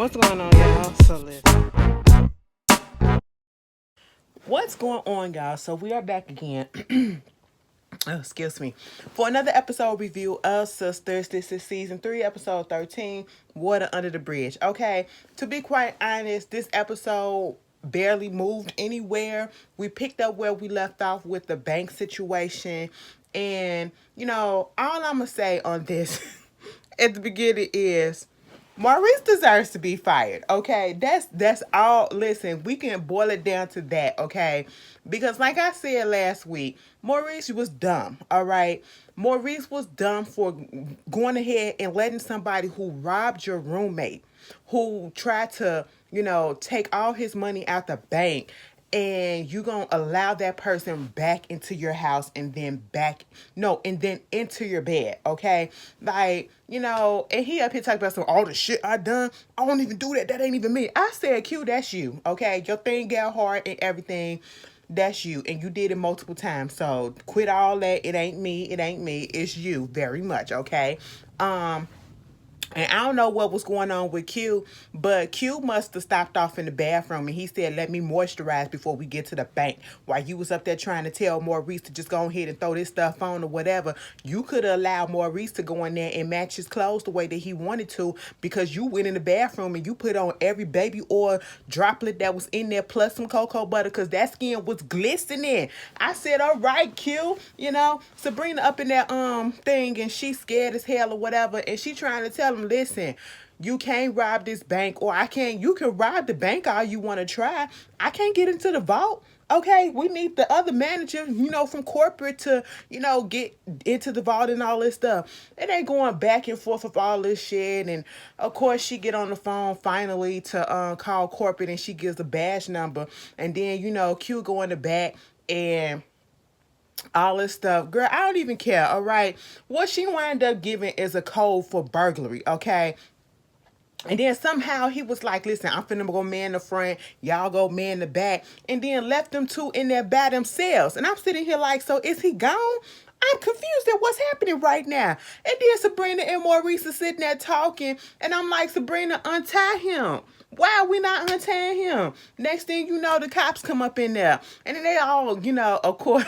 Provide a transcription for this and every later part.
What's going on, y'all? So listen. What's going on, y'all? So we are back again. Oh, excuse me. For another episode review of Sisters. This is season 3, episode 13, Water Under the Bridge. Okay. To be quite honest, this episode barely moved anywhere. We picked up where we left off with the bank situation. And, all I'm gonna say on this at the beginning is Maurice deserves to be fired. Okay, that's all. Listen, we can boil it down to that. Okay, because like I said last week, Maurice was dumb. All right, Maurice was dumb for going ahead and letting somebody who robbed your roommate, who tried to take all his money out the bank, and you gonna allow that person back into your house and then into your bed. Okay, like, and he up here talking about some all the shit I done. I don't even do that. That ain't even me. I said, Q, that's you. Okay, your thing got hard and everything. That's you, and you did it multiple times. So quit all that. It ain't me. It ain't me. It's you very much. Okay. And I don't know what was going on with Q, but Q must have stopped off in the bathroom and he said, let me moisturize before we get to the bank. While you was up there trying to tell Maurice to just go ahead and throw this stuff on or whatever, you could have allowed Maurice to go in there and match his clothes the way that he wanted to, because you went in the bathroom and you put on every baby oil droplet that was in there plus some cocoa butter, because that skin was glistening. I said, all right, Q. Sabrina up in that thing and she scared as hell or whatever, and she trying to tell him, listen, you can't rob this bank, or you can rob the bank all you want to try. I can't get into the vault. Okay, we need the other manager, from corporate to, get into the vault and all this stuff. And they going back and forth with all this shit. And of course, she get on the phone finally to call corporate, and she gives a badge number. And then, Q go in the back and all this stuff. Girl, I don't even care, all right? What she wound up giving is a code for burglary, okay? And then somehow he was like, listen, I'm finna go man the front, y'all go man the back, and then left them two in there by themselves. And I'm sitting here like, so is he gone? I'm confused at what's happening right now. And then Sabrina and Maurice are sitting there talking, and I'm like, Sabrina, untie him. Why are we not untying him? Next thing you know, the cops come up in there. And then they all, of course...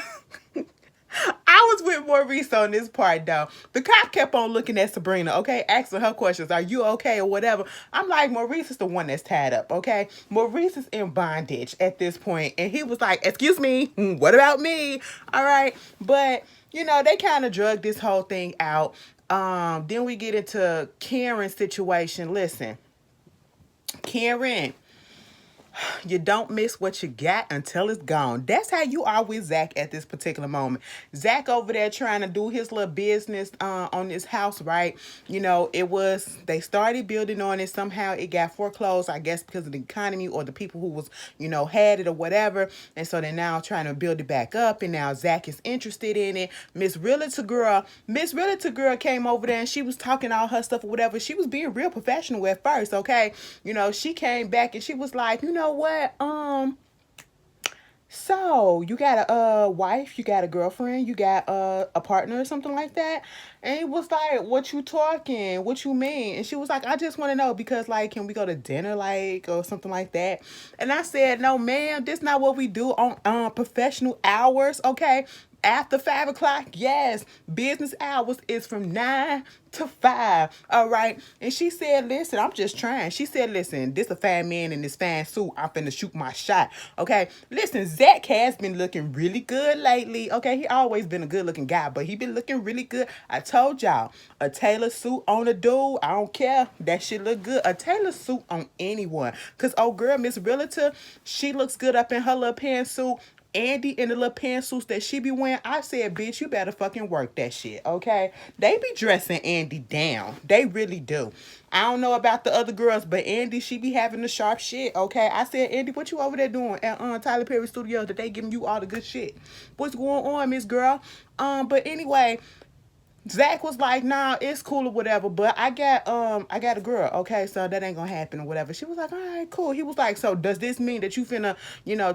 I was with Maurice on this part, though. The cop kept on looking at Sabrina, okay, asking her questions. Are you okay or whatever? I'm like, Maurice is the one that's tied up, okay? Maurice is in bondage at this point. And he was like, excuse me, what about me? All right. But, they kind of drug this whole thing out. Then we get into Karen's situation. Listen, Karen, you don't miss what you got until it's gone. That's how you are with Zach at this particular moment. Zach over there trying to do his little business on this house, right? They started building on it. Somehow it got foreclosed, I guess, because of the economy or the people who was, had it or whatever. And so they're now trying to build it back up. And now Zach is interested in it. Miss Realtor Girl came over there and she was talking all her stuff or whatever. She was being real professional at first, okay? She came back and she was like, you know what? So you got a wife, you got a girlfriend, you got a partner or something like that? And he was like, what you talking? What you mean? And she was like, I just want to know because, like, can we go to dinner, like, or something like that? And I said, no, ma'am, this not what we do on professional hours, okay? After 5 o'clock, yes, business hours is from 9 to 5. All right. And she said, listen, I'm just trying. She said, listen, this a fine man in this fine suit. I'm finna shoot my shot. Okay. Listen, Zach has been looking really good lately. Okay. He always been a good looking guy, but he been looking really good. I told y'all, a tailor suit on a dude, I don't care. That shit look good. A tailor suit on anyone. Cause old girl, Miss Realtor, she looks good up in her little pantsuit. Andy in the little pantsuits that she be wearing, I said, bitch, you better fucking work that shit, okay? They be dressing Andy down. They really do. I don't know about the other girls, but Andy, she be having the sharp shit, okay? I said, Andy, what you over there doing at Tyler Perry Studios that they giving you all the good shit? What's going on, Miss Girl? But anyway, Zach was like, nah, it's cool or whatever, but I got a girl, okay, so that ain't gonna happen or whatever. She was like, all right, cool. He was like, so does this mean that you finna,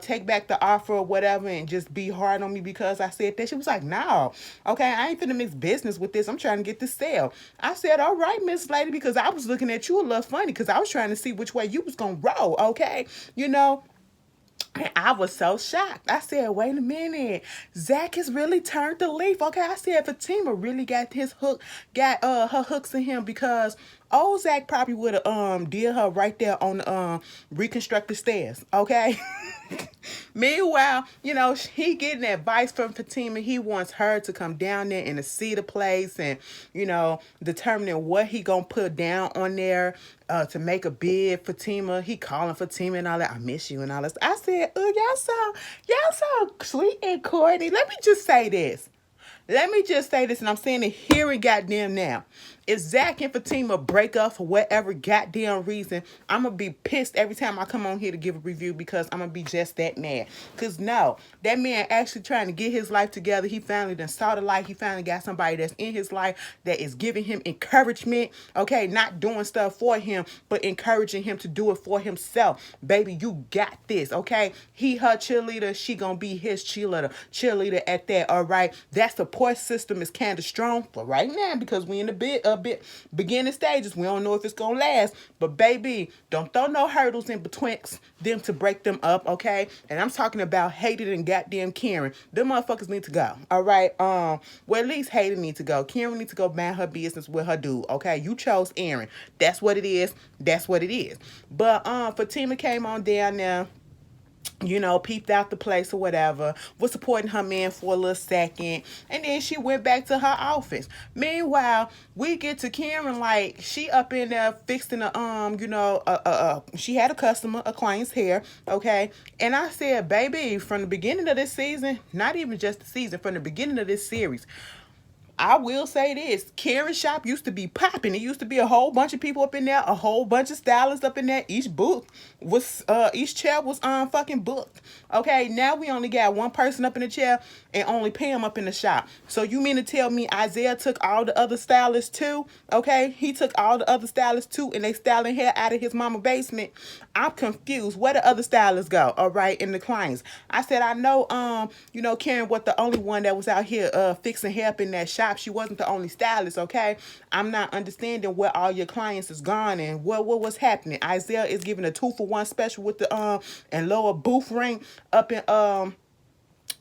take back the offer or whatever and just be hard on me because I said that? She was like, no, okay, I ain't finna mix business with this. I'm trying to get this sale. I said, all right, Miss Lady, because I was looking at you a little funny because I was trying to see which way you was gonna roll, okay, And I was so shocked. I said, wait a minute. Zach has really turned the leaf. Okay, I said Fatima really got her hooks in him because old Zach probably would have did her right there on the reconstructed stairs. Okay. Meanwhile, he getting advice from Fatima. He wants her to come down there and to see the place and, determining what he gonna put down on there to make a bid. Fatima, he calling Fatima and all that. I miss you and all that. I said, oh, y'all so sweet and corny. Let me just say this. And I'm saying it here and goddamn now. If Zach and Fatima break up for whatever goddamn reason, I'm going to be pissed every time I come on here to give a review because I'm going to be just that mad. Because no, that man actually trying to get his life together. He finally done saw the light. He finally got somebody that's in his life that is giving him encouragement. Okay, not doing stuff for him, but encouraging him to do it for himself. Baby, you got this, okay? He her cheerleader. She going to be his cheerleader at that, all right? That support system is kind of strong for right now because we in a bit beginning stages. We don't know if it's gonna last, but baby, don't throw no hurdles in betwixt them to break them up, okay? And I'm talking about Hayden and goddamn Karen. Them motherfuckers need to go, all right? Well, at least Hayden need to go. Karen need to go mind her business with her dude, okay? You chose Aaron. That's what it is. But Fatima came on down there, peeped out the place or whatever, was supporting her man for a little second, and then she went back to her office. Meanwhile, we get to Karen, like, she up in there fixing she had a customer, a client's hair, okay? And I said, baby, from the beginning of this season, not even just the season, from the beginning of this series, I will say this. Karen's shop used to be popping. It used to be a whole bunch of people up in there, a whole bunch of stylists up in there. Each chair was fucking booked. Okay, now we only got one person up in the chair and only Pam up in the shop. So you mean to tell me Isaiah took all the other stylists too? Okay, he took all the other stylists too and they styling hair out of his mama basement. I'm confused. Where the other stylists go? All right, and the clients. I said, I know, Karen was the only one that was out here fixing hair up in that shop. She wasn't the only stylist, okay? I'm not understanding where all your clients is gone and what was happening. Isaiah is giving a 2-for-1 special with the and lower booth ring up in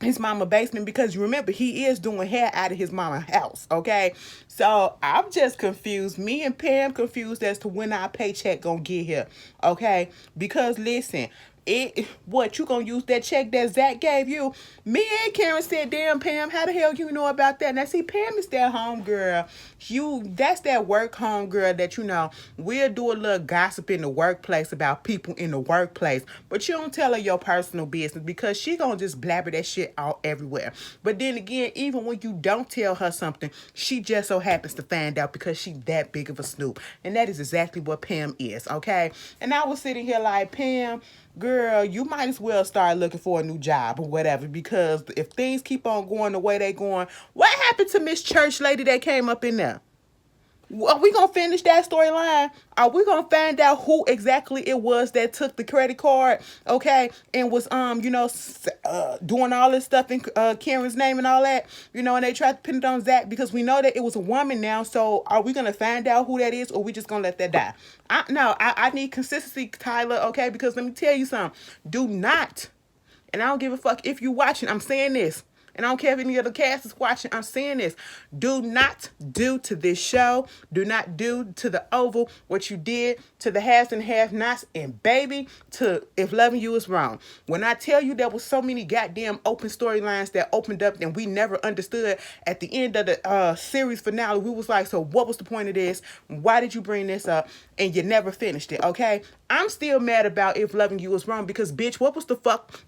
his mama basement because you remember he is doing hair out of his mama house, okay? So I'm just confused. Me and Pam confused as to when our paycheck gonna get here, okay? Because listen, what you gonna use that check that Zach gave you? Me and Karen said, damn Pam, how the hell you know about that? Now see, Pam is that home girl. That's that work home girl that we'll do a little gossip in the workplace about people in the workplace, but you don't tell her your personal business because she gonna just blabber that shit out everywhere. But then again, even when you don't tell her something, she just so happens to find out because she that big of a snoop, and that is exactly what Pam is, okay? And I was sitting here like, Pam, girl, you might as well start looking for a new job or whatever because if things keep on going the way they going, what happened to Miss Church Lady that came up in there? Are we gonna finish that storyline? Are we gonna find out who exactly it was that took the credit card, okay, and was doing all this stuff in Karen's name and all that, and they tried to pin it on Zach because we know that it was a woman now. So are we gonna find out who that is, or we just gonna let that die? I need consistency, Tyler, okay? Because let me tell you something. Do not, and I don't give a fuck if you're watching. I'm saying this. And I don't care if any other cast is watching, I'm saying this. Do not do to this show, do not do to the Oval what you did to the haves and have-nots, and baby, to If Loving You Is Wrong. When I tell you there was so many goddamn open storylines that opened up and we never understood at the end of the series finale, we was like, so what was the point of this? Why did you bring this up? And you never finished it, okay? I'm still mad about If Loving You Is Wrong because, bitch, what was the fuck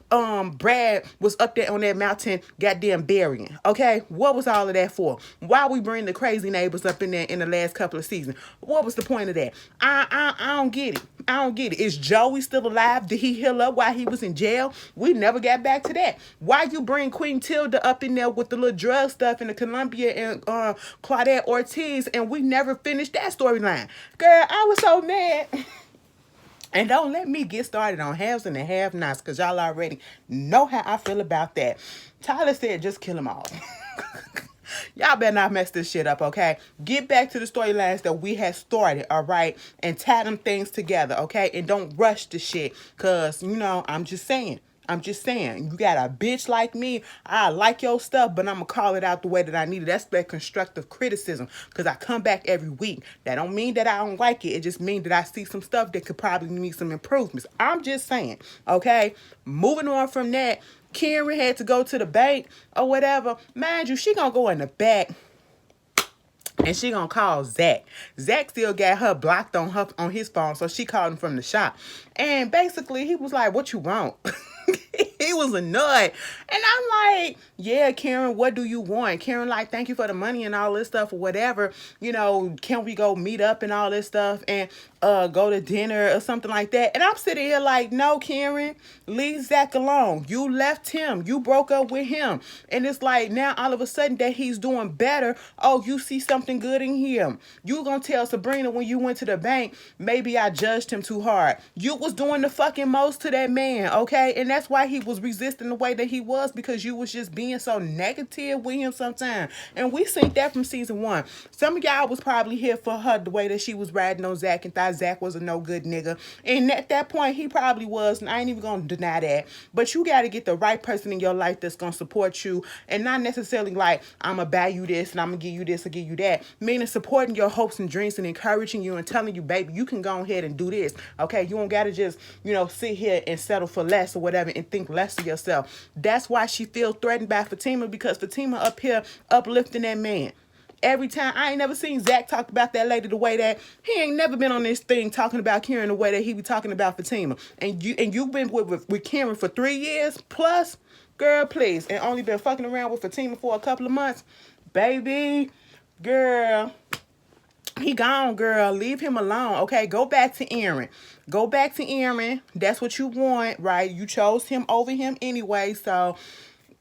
Brad was up there on that mountain goddamn burying, okay? What was all of that for? Why we bring the crazy neighbors up in there in the last couple of seasons? What was the point of that? I don't get it. I don't get it. Is Joey still alive? Did he heal up while he was in jail? We never got back to that. Why you bring Queen Tilda up in there with the little drug stuff and the Columbia and Claudette Ortiz, and we never finished that storyline? Girl, I was so mad. And don't let me get started on haves and the have-nots, because y'all already know how I feel about that. Tyler said, just kill them all. Y'all better not mess this shit up, okay? Get back to the storylines that we had started, all right? And tie them things together, okay? And don't rush the shit, because, you know, I'm just saying, you got a bitch like me. I like your stuff, but I'm going to call it out the way that I need it. That's that constructive criticism, because I come back every week. That don't mean that I don't like it. It just means that I see some stuff that could probably need some improvements. I'm just saying, okay? Moving on from that, Karen had to go to the bank or whatever. Mind you, she going to go in the back and she gonna call Zach. Zach still got her blocked on his phone, so she called him from the shop. And basically, he was like, "What you want?" He was a nut. And I'm like, yeah, Karen, what do you want? Karen like, thank you for the money and all this stuff or whatever. You know, can we go meet up and all this stuff and go to dinner or something like that? And I'm sitting here like, no, Karen, leave Zach alone. You left him. You broke up with him. And it's like now all of a sudden that he's doing better. Oh, you see something good in him. You gonna tell Sabrina when you went to the bank, maybe I judged him too hard. You was doing the fucking most to that man, okay? And that's why he was resisting the way that he was, because you was just being so negative with him sometimes. And we seen that from season 1. Some of y'all was probably here for her the way that she was riding on Zach and thought Zach was a no good nigga. And at that point, he probably was, and I ain't even gonna deny that. But you gotta get the right person in your life that's gonna support you, and not necessarily like, I'm gonna buy you this and I'm gonna give you this or give you that. Meaning supporting your hopes and dreams and encouraging you and telling you, baby, you can go ahead and do this. Okay, you don't gotta just, you know, sit here and settle for less or whatever and think less of yourself. That's why she feels threatened by Fatima, because Fatima up here uplifting that man. Every time, I ain't never seen Zach talk about that lady the way that he ain't never been on this thing talking about Karen the way that he be talking about Fatima. And you've been with Karen for 3 years plus, girl, please, and only been fucking around with Fatima for a couple of months, baby, girl. He gone, girl. Leave him alone. Okay, go back to Aaron. Go back to Aaron. That's what you want, right? You chose him over him anyway, so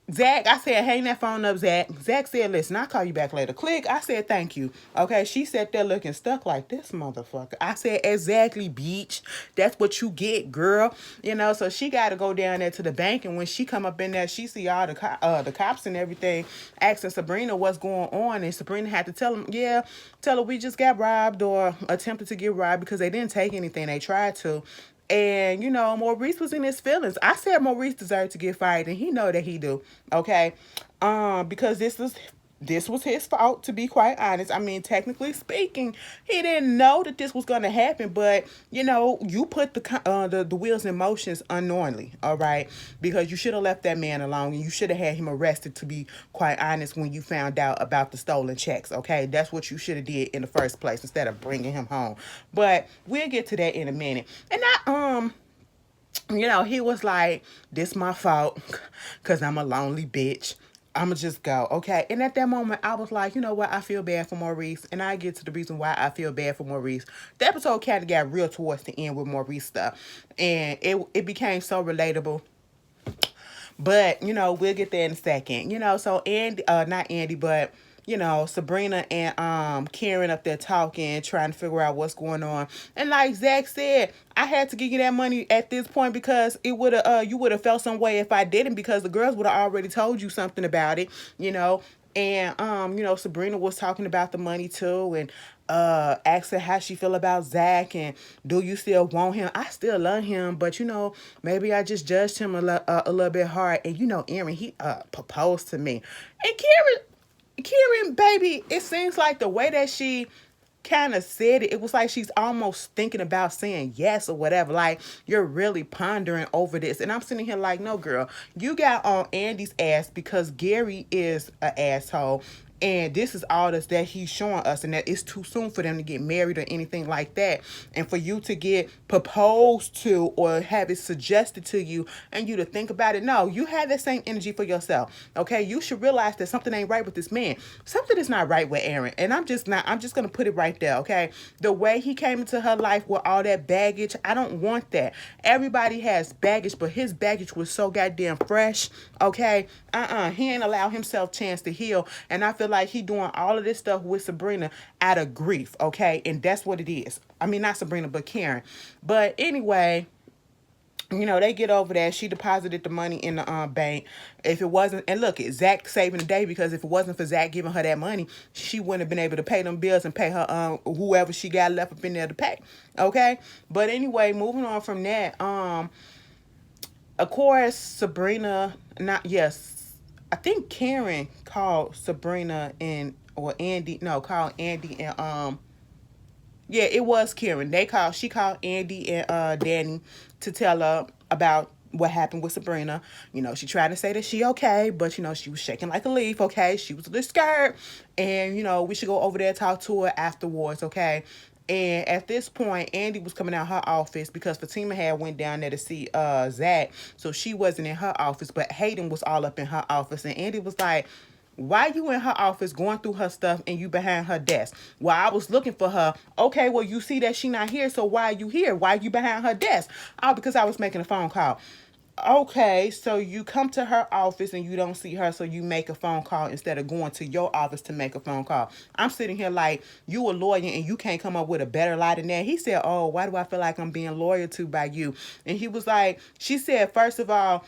Zach, I said, hang that phone up, Zach. Zach said, listen, I'll call you back later. Click. I said, thank you. Okay, she sat there looking stuck like this motherfucker. I said, exactly, bitch. That's what you get, girl. You know, so she got to go down there to the bank, and when she come up in there, she see all the cops and everything asking Sabrina what's going on, and Sabrina had to tell her we just got robbed or attempted to get robbed because they didn't take anything. They tried to. And, you know, Maurice was in his feelings. I said Maurice deserved to get fired, and he know that he do, okay? Because this was his fault, to be quite honest. I mean, technically speaking, he didn't know that this was going to happen, but, you know, you put the wheels in motions unknowingly, all right? Because you should have left that man alone, and you should have had him arrested, to be quite honest, when you found out about the stolen checks, okay? That's what you should have did in the first place instead of bringing him home. But we'll get to that in a minute. And you know, he was like, this my fault because I'm a lonely bitch. I'ma just go, okay? And at that moment, I was like, you know what? I feel bad for Maurice, and I get to the reason why I feel bad for Maurice. The episode kind of got real towards the end with Maurice stuff, and it became so relatable. But, you know, we'll get there in a second. You know, so Andy, not Andy, but, you know, Sabrina and Karen up there talking, trying to figure out what's going on. And like Zach said, I had to give you that money at this point because it would have you would have felt some way if I didn't, because the girls would have already told you something about it, you know. And you know, Sabrina was talking about the money too, and asked her how she feel about Zach and do you still want him. I still love him, but you know, maybe I just judged him a little bit hard. And you know, Aaron, he proposed to me. And Karen, baby, it seems like the way that she kind of said it, it was like she's almost thinking about saying yes or whatever. Like, you're really pondering over this. And I'm sitting here like, no, girl, you got on Andy's ass because Gary is an asshole. And this is all that he's showing us, and that it's too soon for them to get married or anything like that. And for you to get proposed to or have it suggested to you and you to think about it, no, you have that same energy for yourself. Okay, you should realize that something ain't right with this man. Something is not right with Aaron. And I'm just gonna put it right there, okay? The way he came into her life with all that baggage, I don't want that. Everybody has baggage, but his baggage was so goddamn fresh, okay? He ain't allow himself chance to heal. And I feel like he doing all of this stuff with Sabrina out of grief, okay? And that's what it is. I mean, not Sabrina, but Karen. But anyway, they get over that. She deposited the money in the bank. If it wasn't, and look, it's Zach saving the day, because if it wasn't for Zach giving her that money, she wouldn't have been able to pay them bills and pay her whoever she got left up in there to pay. Okay, but anyway, moving on from that. Of course, Sabrina. Not yes, I think Karen called Sabrina and or Andy. No, called Andy and yeah, it was Karen. She called Andy and Danny to tell her about what happened with Sabrina. She tried to say that she okay, but she was shaking like a leaf, okay? She was a little scared. And, we should go over there and talk to her afterwards, okay? And at this point, Andy was coming out her office because Fatima had went down there to see Zach. So she wasn't in her office, but Hayden was all up in her office. And Andy was like, why you in her office going through her stuff and you behind her desk? Well, I was looking for her. Okay, well, you see that she not here, so why are you here? Why are you behind her desk? Oh, because I was making a phone call. Okay, so you come to her office and you don't see her, so you make a phone call instead of going to your office to make a phone call. I'm sitting here like, you a lawyer and you can't come up with a better lie than that. He said, oh, why do I feel like I'm being loyal to by you? And he was like, she said, first of all,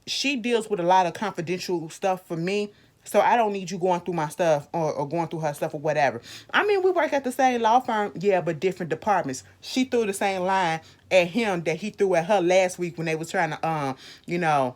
she deals with a lot of confidential stuff for me. So I don't need you going through my stuff or going through her stuff or whatever. I mean, we work at the same law firm, yeah, but different departments. She threw the same line at him that he threw at her last week when they was trying to,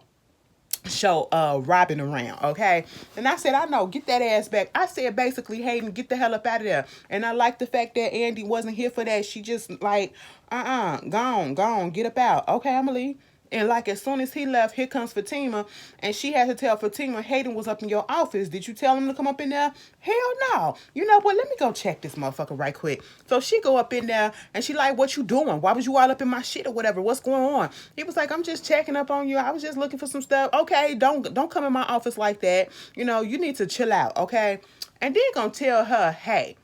show Robin around, okay? And I said, I know, get that ass back. I said, basically, Hayden, get the hell up out of there. And I like the fact that Andy wasn't here for that. She just like, gone, get up out. Okay, I'm gonna leave. And like as soon as he left, here comes Fatima, and she had to tell Fatima, Hayden was up in your office. Did you tell him to come up in there? Hell no. You know what? Let me go check this motherfucker right quick. So she go up in there, and she like, what you doing? Why was you all up in my shit or whatever? What's going on? He was like, I'm just checking up on you. I was just looking for some stuff. Okay, don't come in my office like that. You need to chill out, okay? And then gonna tell her, hey,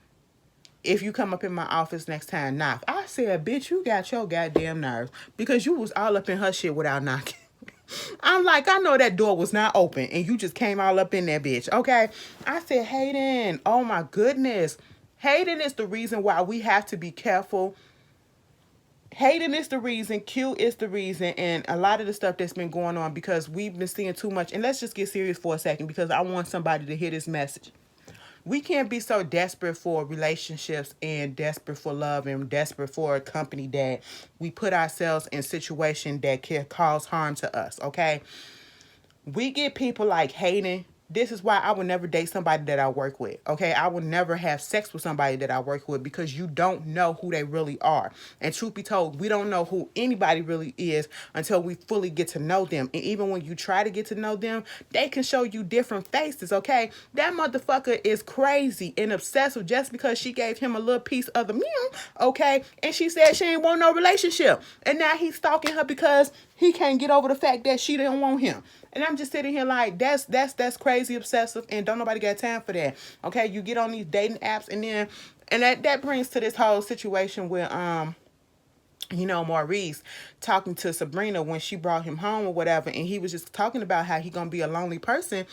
if you come up in my office next time, knock. I said, bitch, you got your goddamn nerves because you was all up in her shit without knocking. I'm like, I know that door was not open and you just came all up in that bitch, okay? I said, Hayden, oh my goodness. Hayden is the reason why we have to be careful. Hayden is the reason, Q is the reason, and a lot of the stuff that's been going on because we've been seeing too much. And let's just get serious for a second because I want somebody to hear this message. We can't be so desperate for relationships and desperate for love and desperate for a company that we put ourselves in situations that can cause harm to us, okay? We get people like Hayden. This is why I would never date somebody that I work with, okay? I would never have sex with somebody that I work with because you don't know who they really are. And truth be told, we don't know who anybody really is until we fully get to know them. And even when you try to get to know them, they can show you different faces, okay? That motherfucker is crazy and obsessive just because she gave him a little piece of the meal, okay? And she said she ain't want no relationship. And now he's stalking her because he can't get over the fact that she didn't want him. And I'm just sitting here like, that's crazy obsessive, and don't nobody got time for that. Okay, you get on these dating apps, and that brings to this whole situation where Maurice talking to Sabrina when she brought him home or whatever, and he was just talking about how he gonna be a lonely person,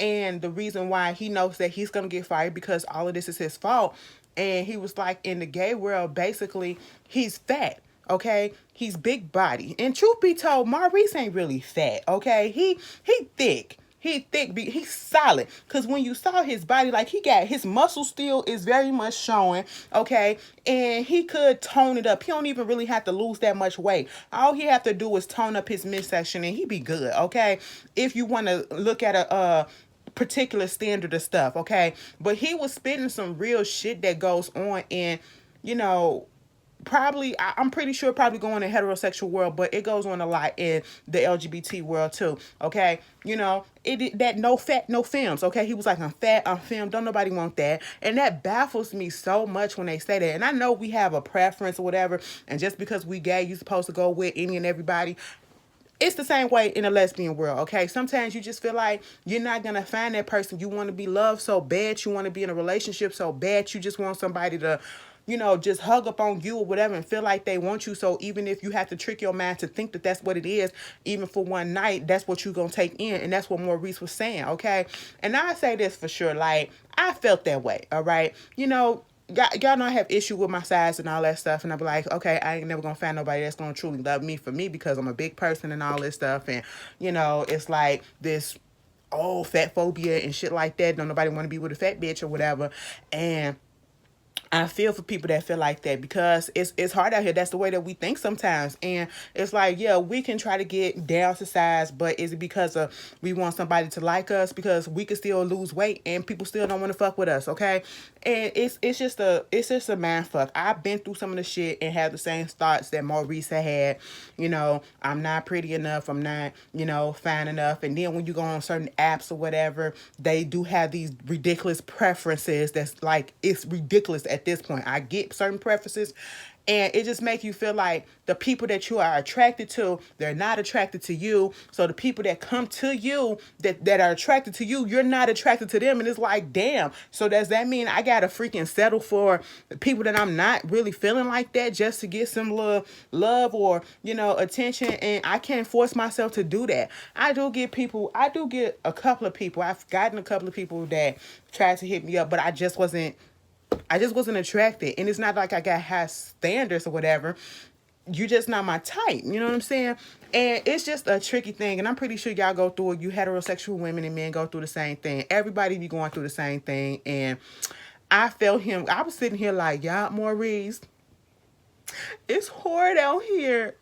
and the reason why he knows that he's gonna get fired because all of this is his fault. And he was like, in the gay world, basically, he's fat. Okay, he's big body, and truth be told, Maurice ain't really fat. Okay, he thick. He thick, he's solid. Cause when you saw his body, like he got his muscle still is very much showing. Okay, and he could tone it up. He don't even really have to lose that much weight. All he have to do is tone up his midsection, and he be good. Okay, if you want to look at a particular standard of stuff. Okay, but he was spitting some real shit that goes on, and you know probably I'm pretty sure probably going in the heterosexual world, but it goes on a lot in the LGBT world too. Okay, you know that no fat no films. Okay, he was like, I'm fat, I'm film. Don't nobody want that, and that baffles me so much when they say that. And I know we have a preference or whatever, and just because we gay, you supposed to go with any and everybody. It's the same way in a lesbian world, okay? Sometimes you just feel like you're not gonna find that person. You want to be loved so bad, you want to be in a relationship so bad, you just want somebody to, just hug up on you or whatever and feel like they want you. So even if you have to trick your mind to think that that's what it is, even for one night, that's what you're gonna take in. And that's what Maurice was saying, okay? And I say this for sure, like, I felt that way, all right? Y'all know I have issue with my size and all that stuff, and I be like, okay, I ain't never gonna find nobody that's gonna truly love me for me because I'm a big person and all this stuff, and it's like this fat phobia and shit like that. Don't nobody want to be with a fat bitch or whatever, and I feel for people that feel like that because it's hard out here. That's the way that we think sometimes. And it's like, yeah, we can try to get down to size, but is it because of we want somebody to like us? Because we can still lose weight and people still don't want to fuck with us, okay? And it's just a man fuck. I've been through some of the shit and had the same thoughts that Maurice had. I'm not pretty enough. I'm not, fine enough. And then when you go on certain apps or whatever, they do have these ridiculous preferences that's like, it's ridiculous at this point. I get certain preferences, and it just makes you feel like the people that you are attracted to, they're not attracted to you. So the people that come to you that are attracted to you, you're not attracted to them. And it's like, damn. So does that mean I gotta freaking settle for the people that I'm not really feeling like that just to get some love or, attention? And I can't force myself to do that. I do get a couple of people. I've gotten a couple of people that tried to hit me up, but I just wasn't attracted. And it's not like I got high standards or whatever. You just not my type. You know what I'm saying? And it's just a tricky thing. And I'm pretty sure y'all go through it. You heterosexual women and men go through the same thing. Everybody be going through the same thing. And I felt him. I was sitting here like, y'all, Maurice, it's hard out here.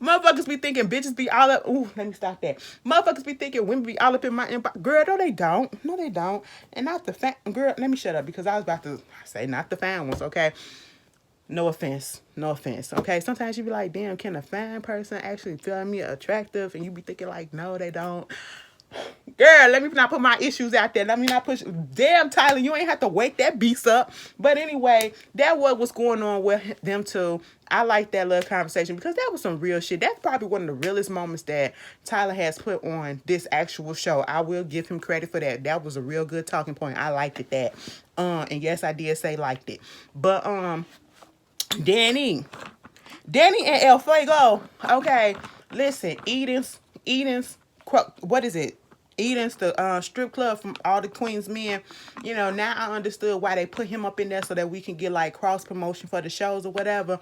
Motherfuckers be thinking bitches be all up. Ooh, let me stop that. Motherfuckers be thinking women be all up in my inbox. Girl, no, they don't. No, they don't. And not the fat girl. Let me shut up because I was about to say not the fine ones. Okay. No offense. No offense. Okay. Sometimes you be like, damn, can a fine person actually feel me attractive? And you be thinking like, no, they don't. Girl, let me not put my issues out there. Let me not push. Damn, Tyler, you ain't have to wake that beast up. But anyway, that was going on with them too. I like that little conversation because that was some real shit. That's probably one of the realest moments that Tyler has put on this actual show. I will give him credit for that. That was a real good talking point. I liked it that. And yes, I did say liked it. But Danny and El Fuego. Okay, listen, Eden's, what is it? Eden's the strip club from all the Queen's men. Now I understood why they put him up in there so that we can get like cross promotion for the shows or whatever.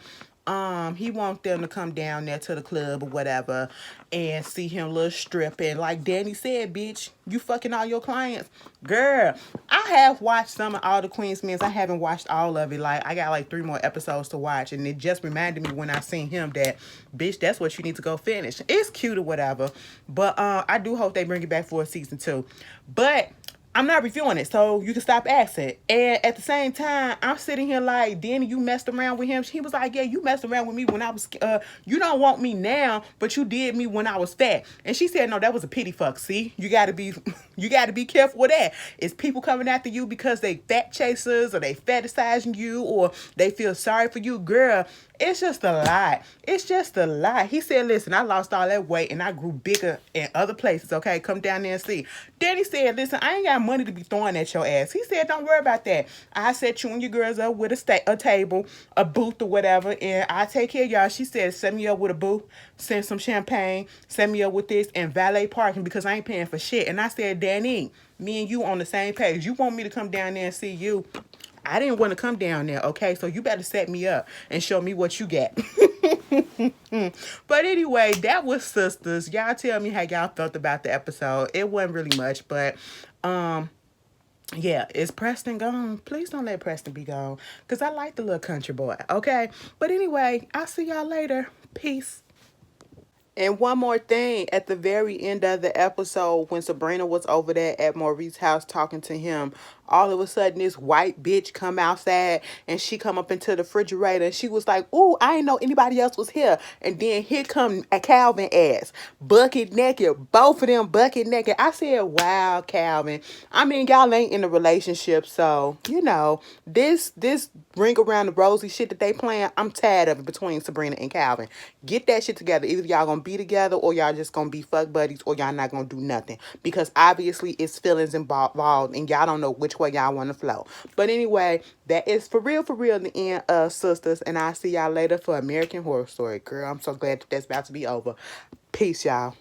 He want them to come down there to the club or whatever and see him little stripping. Like Danny said, bitch, you fucking all your clients. Girl, I have watched some of all the Queen's Men. I haven't watched all of it. Like I got like 3 more episodes to watch, and it just reminded me when I seen him that, bitch, that's what you need to go finish. It's cute or whatever, but I do hope they bring it back for a season 2. But I'm not reviewing it, so you can stop asking. And at the same time, I'm sitting here like, Danny, you messed around with him. He was like, yeah, you messed around with me when I was, you don't want me now, but you did me when I was fat. And she said, no, that was a pity fuck. See, you gotta be careful with that. It's people coming after you because they fat chasers or they fetishizing you or they feel sorry for you. Girl, it's just a lie. It's just a lie. He said, listen, I lost all that weight and I grew bigger in other places, okay? Come down there and see. Then he said, listen, I ain't got money to be throwing at your ass. He said, don't worry about that. I set you and your girls up with a table, a booth or whatever, and I take care of y'all. She said, set me up with a booth, send some champagne, set me up with this, and valet parking because I ain't paying for shit. And I said, Danny, me and you on the same page. You want me to come down there and see you? I didn't want to come down there, okay? So you better set me up and show me what you got. But anyway, that was Sisters. Y'all tell me how y'all felt about the episode. It wasn't really much, but yeah, is Preston gone? Please don't let Preston be gone, because I like the little country boy, okay? But anyway, I'll see y'all later. Peace. And one more thing, at the very end of the episode, when Sabrina was over there at Maurice's house talking to him, all of a sudden this white bitch come outside and she come up into the refrigerator and she was like, ooh, I didn't know anybody else was here. And then here come a Calvin ass, bucket naked, both of them bucket naked. I said, wow, Calvin. I mean, y'all ain't in a relationship, so this ring around the rosy shit that they playing, I'm tired of it between Sabrina and Calvin. Get that shit together. Either y'all gonna be together or y'all just gonna be fuck buddies or y'all not gonna do nothing. Because obviously it's feelings involved and y'all don't know which way y'all wanna flow. But anyway, that is for real, the end of Sisters. And I'll see y'all later for American Horror Story. Girl, I'm so glad that that's about to be over. Peace, y'all.